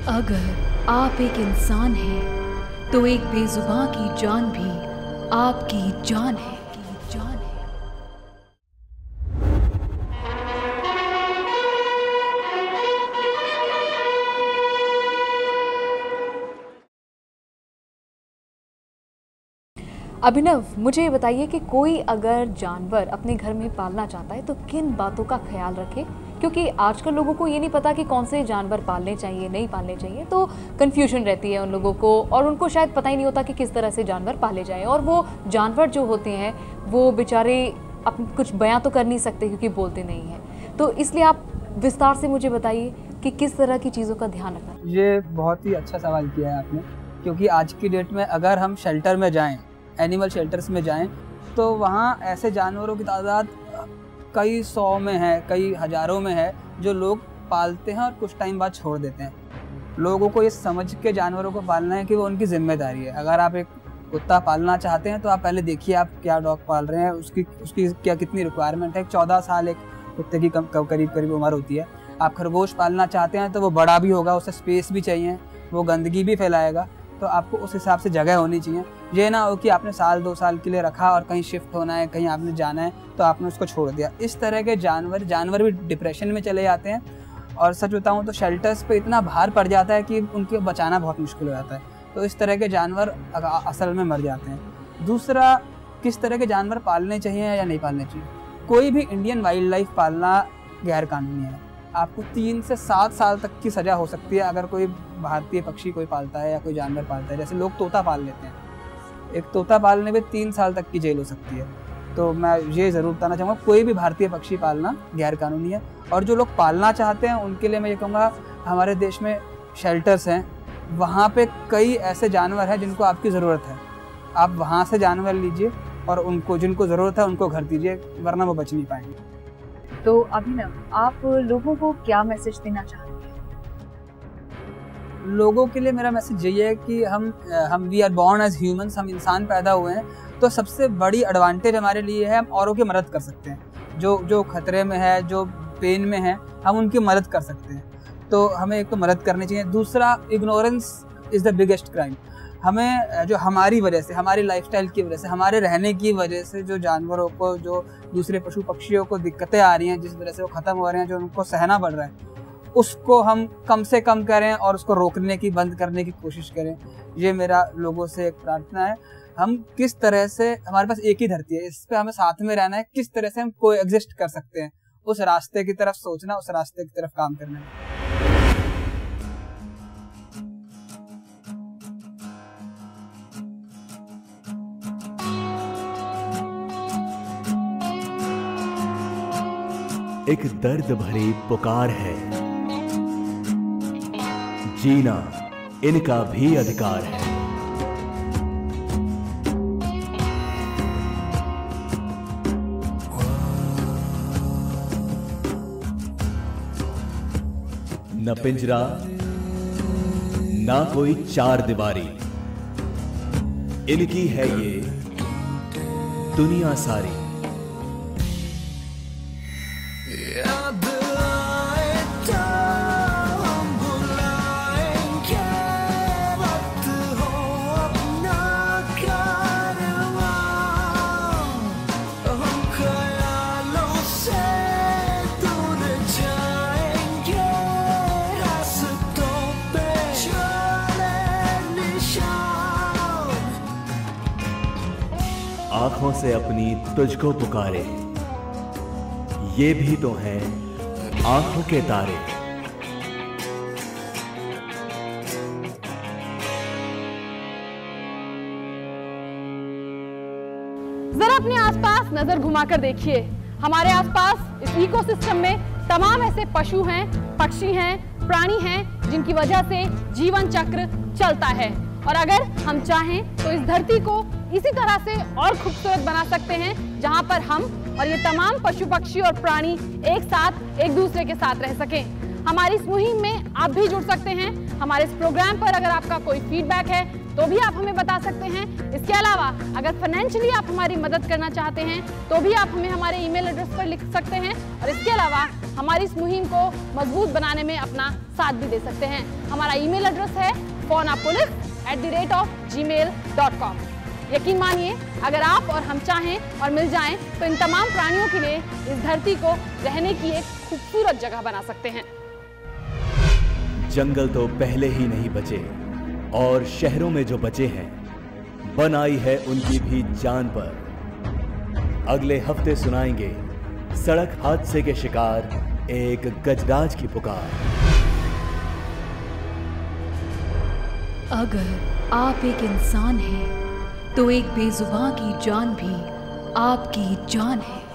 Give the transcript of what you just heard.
अगर आप एक इंसान हैं तो एक बेजुबां की जान भी आपकी जान है। अभिनव, मुझे ये बताइए कि कोई अगर जानवर अपने घर में पालना चाहता है तो किन बातों का ख्याल रखे, क्योंकि आजकल लोगों को ये नहीं पता कि कौन से जानवर पालने चाहिए नहीं पालने चाहिए, तो कन्फ्यूजन रहती है उन लोगों को और उनको शायद पता ही नहीं होता कि किस तरह से जानवर पाले जाएं। और वो जानवर जो होते हैं वो बेचारे कुछ बयां तो कर नहीं सकते क्योंकि बोलते नहीं हैं, तो इसलिए आप विस्तार से मुझे बताइए कि किस तरह की चीज़ों का ध्यान रखना। ये बहुत ही अच्छा सवाल किया है आपने, क्योंकि आज की डेट में अगर हम शेल्टर में जाएँ, एनिमल शेल्टर्स में जाएं, तो वहाँ ऐसे जानवरों की तादाद कई सौ में है, कई हज़ारों में है, जो लोग पालते हैं और कुछ टाइम बाद छोड़ देते हैं। लोगों को ये समझ के जानवरों को पालना है कि वो उनकी जिम्मेदारी है। अगर आप एक कुत्ता पालना चाहते हैं तो आप पहले देखिए आप क्या डॉग पाल रहे हैं, उसकी क्या कितनी रिक्वायरमेंट है। 14 साल एक कुत्ते की करीब उम्र होती है। आप खरगोश पालना चाहते हैं तो वो बड़ा भी होगा, उसे स्पेस भी चाहिए, वो गंदगी भी फैलाएगा, तो आपको उस हिसाब से जगह होनी चाहिए। ये ना हो कि आपने साल 2 साल के लिए रखा और कहीं शिफ्ट होना है, कहीं आपने जाना है तो आपने उसको छोड़ दिया। इस तरह के जानवर भी डिप्रेशन में चले जाते हैं और सच बताऊं तो शेल्टर्स पे इतना भार पड़ जाता है कि उनको बचाना बहुत मुश्किल हो जाता है। तो इस तरह के जानवर असल में मर जाते हैं। दूसरा, किस तरह के जानवर पालने चाहिए या नहीं पालने चाहिए। कोई भी इंडियन वाइल्ड लाइफ पालना गैर कानूनी है। आपको 3 से 7 साल तक की सज़ा हो सकती है अगर कोई भारतीय पक्षी कोई पालता है या कोई जानवर पालता है। जैसे लोग तोता पाल लेते हैं, एक तोता पालने में 3 साल तक की जेल हो सकती है। तो मैं ये ज़रूर बताना चाहूँगा, कोई भी भारतीय पक्षी पालना गैर कानूनी है। और जो लोग पालना चाहते हैं उनके लिए मैं ये कहूँगा, हमारे देश में शेल्टर्स हैं, वहाँ पे कई ऐसे जानवर हैं जिनको आपकी ज़रूरत है। आप वहाँ से जानवर लीजिए और उनको जिनको ज़रूरत है उनको घर दीजिए, वरना वो बच नहीं पाएंगे। तो अभिनव, आप लोगों को क्या मैसेज देना चाहते हैं? लोगों के लिए मेरा मैसेज यही है कि हम we are born as humans, हम इंसान पैदा हुए हैं, तो सबसे बड़ी एडवांटेज हमारे लिए है हम औरों की मदद कर सकते हैं। जो खतरे में है, जो पेन में है, हम उनकी मदद कर सकते हैं। तो हमें एक तो मदद करनी चाहिए। दूसरा, ignorance is the biggest crime. हमें जो हमारी वजह से, हमारी लाइफस्टाइल की वजह से, हमारे रहने की वजह से जो जानवरों को, जो दूसरे पशु पक्षियों को दिक्कतें आ रही हैं, जिस वजह से वो ख़त्म हो रहे हैं, जो उनको सहना पड़ रहा है, उसको हम कम से कम करें और उसको रोकने की, बंद करने की कोशिश करें। ये मेरा लोगों से एक प्रार्थना है। हम किस तरह से, हमारे पास एक ही धरती है, इस पे हमें साथ में रहना है, किस तरह से हम कोएग्जिस्ट कर सकते हैं, उस रास्ते की तरफ सोचना, उस रास्ते की तरफ काम करना है। एक दर्द भरी पुकार है, जीना इनका भी अधिकार है। न पिंजरा, ना कोई चार दीवारी, इनकी है ये दुनिया सारी। आंखों से अपनी तुझको पुकारे, ये भी तो हैं आंखों के तारे। जरा अपने आसपास नजर घुमाकर देखिए। हमारे आसपास इस इकोसिस्टम में तमाम ऐसे पशु हैं, पक्षी हैं, प्राणी हैं जिनकी वजह से जीवन चक्र चलता है। और अगर हम चाहें तो इस धरती को इसी तरह से और खूबसूरत बना सकते हैं जहां पर हम और ये तमाम पशु पक्षी और प्राणी एक साथ एक दूसरे के साथ रह सकें। हमारी इस मुहिम में आप भी जुड़ सकते हैं। हमारे इस प्रोग्राम पर अगर आपका कोई फीडबैक है तो भी आप हमें बता सकते हैं। इसके अलावा अगर फाइनेंशियली आप हमारी मदद करना चाहते हैं तो भी आप हमें हमारे ईमेल एड्रेस पर लिख सकते हैं। और इसके अलावा हमारी इस मुहिम को मजबूत बनाने में अपना साथ भी दे सकते हैं। हमारा ईमेल एड्रेस है faunapolice@gmail.com। यकीन मानिए, अगर आप और हम चाहें और मिल जाएं तो इन तमाम प्राणियों के लिए इस धरती को रहने की एक खूबसूरत जगह बना सकते हैं। जंगल तो पहले ही नहीं बचे और शहरों में जो बचे हैं बन आई है उनकी भी जान पर। अगले हफ्ते सुनाएंगे सड़क हादसे के शिकार एक गजराज की पुकार। अगर आप एक इंसान हैं तो एक बेजुबान की जान भी आपकी जान है।